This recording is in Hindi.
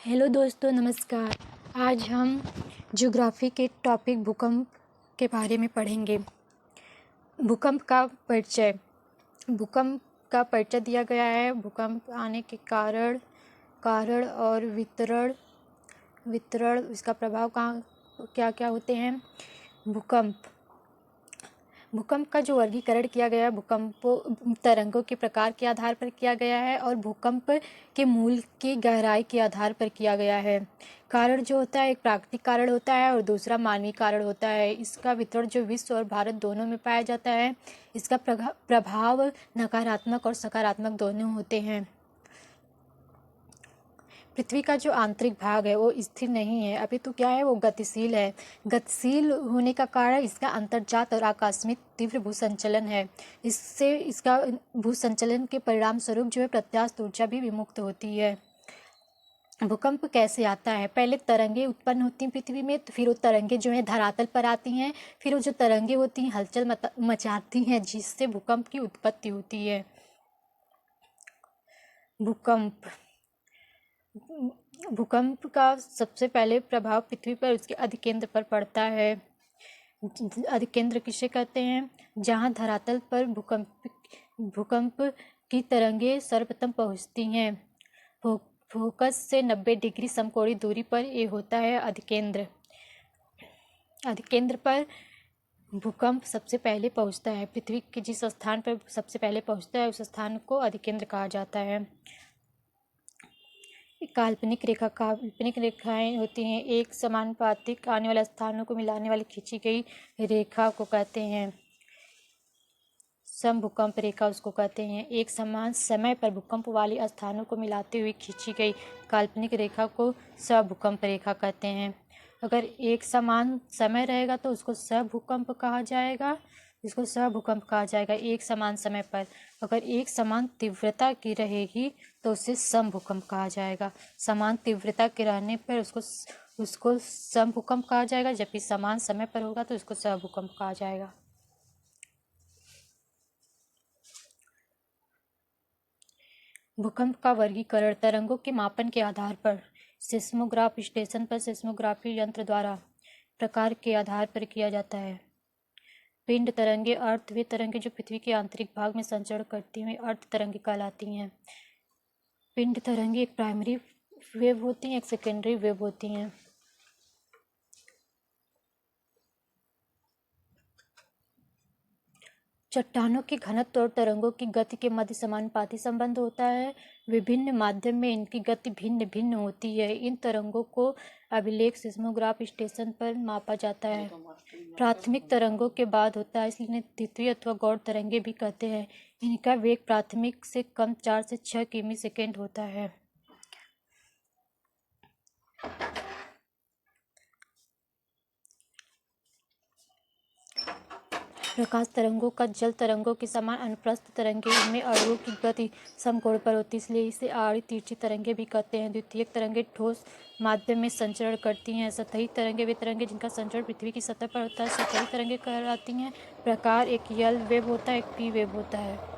हेलो दोस्तों, नमस्कार। आज हम ज्योग्राफी के टॉपिक भूकंप के बारे में पढ़ेंगे। भूकंप का परिचय। भूकंप का परिचय दिया गया है। भूकंप आने के कारण और वितरण, इसका प्रभाव क्या क्या होते हैं। भूकंप का जो वर्गीकरण किया गया है, भूकंप तरंगों के प्रकार के आधार पर किया गया है और भूकंप के मूल की गहराई के आधार पर किया गया है। कारण जो होता है, एक प्राकृतिक कारण होता है और दूसरा मानवीय कारण होता है। इसका वितरण जो विश्व और भारत दोनों में पाया जाता है। इसका प्रभाव नकारात्मक और सकारात्मक दोनों होते हैं। पृथ्वी का जो आंतरिक भाग है वो स्थिर नहीं है, अभी तो क्या है, वो गतिशील है। गतिशील होने का कारण इसका अंतर्जात और आकस्मिक तीव्र भूसंचलन है। इससे इसका भूसंचलन के परिणाम स्वरूप जो है प्रत्यास्थ ऊर्जा भी विमुक्त होती है। भूकंप कैसे आता है? पहले तरंगे उत्पन्न होती हैं पृथ्वी में, तो फिर वो तरंगे जो है धरातल पर आती हैं। फिर वो जो तरंगे होती हैं हलचल मचाती हैं, जिससे भूकंप की उत्पत्ति होती है। भूकंप का सबसे पहले प्रभाव पृथ्वी पर उसके अधिकेंद्र पर पड़ता है। अधिकेंद्र किसे कहते हैं? जहां धरातल पर भूकंप की तरंगे सर्वप्रथम पहुंचती हैं। फोकस से 90 डिग्री समकोणीय दूरी पर ये होता है अधिकेंद्र। अधिकेंद्र पर भूकंप सबसे पहले पहुंचता है। पृथ्वी के जिस स्थान पर सबसे पहले पहुंचता है उस स्थान को अधिकेंद्र कहा जाता है। काल्पनिक रेखाएं होती हैं। एक समानुपातिक आने वाले स्थानों को मिलाने वाली खींची गई रेखा को कहते हैं समभूकंप रेखा, उसको कहते हैं। एक समान समय पर भूकंप वाले स्थानों को मिलाते हुए खींची गई काल्पनिक रेखा को सभूकंप रेखा कहते हैं। अगर एक समान समय रहेगा तो उसको सभूकंप कहा जाएगा। एक समान समय पर। अगर एक समान तीव्रता की रहेगी तो उसे समभूकंप कहा जाएगा। समान तीव्रता के रहने पर उसको समभूकंप कहा जाएगा, जबकि समान समय पर होगा तो उसको सभूकंप कहा जाएगा। भूकंप का वर्गीकरण तरंगों के मापन के आधार पर सेस्मोग्राफ स्टेशन पर सेस्मोग्राफी यंत्र द्वारा प्रकार के आधार पर किया जाता है। पिंड तरंगे वे तरंगे जो पृथ्वी के आंतरिक भाग में संचरण करती हुई अर्ध तरंगे कहलाती हैं। पिंड तरंगे एक प्राइमरी वेव होती हैं, एक सेकेंडरी वेव होती हैं। चट्टानों के घनत्व और तरंगों की गति के मध्य समानुपाती संबंध होता है। विभिन्न माध्यम में इनकी गति भिन्न भिन्न होती है। इन तरंगों को अभिलेख सेस्मोग्राफ स्टेशन पर मापा जाता है। प्राथमिक तरंगों के बाद होता है, इसलिए द्वितीय अथवा गौड़ तरंगे भी कहते हैं। इनका वेग प्राथमिक से कम 4 से 6 किमी सेकेंड होता है। प्रकाश तरंगों का जल तरंगों के समान अनुप्रस्थ तरंगे, इनमें अणुओं की गति समकोण पर होती है, इसलिए इसे आड़ी तिरछी तरंगे भी कहते हैं। द्वितीयक तरंगे ठोस माध्यम में संचरण करती हैं। सतही तरंगे वे तरंगे जिनका संचरण पृथ्वी की सतह पर होता है, सतही तरंगे कहलाती हैं। प्रकार एक यल वेव होता है, एक पी वेव होता है।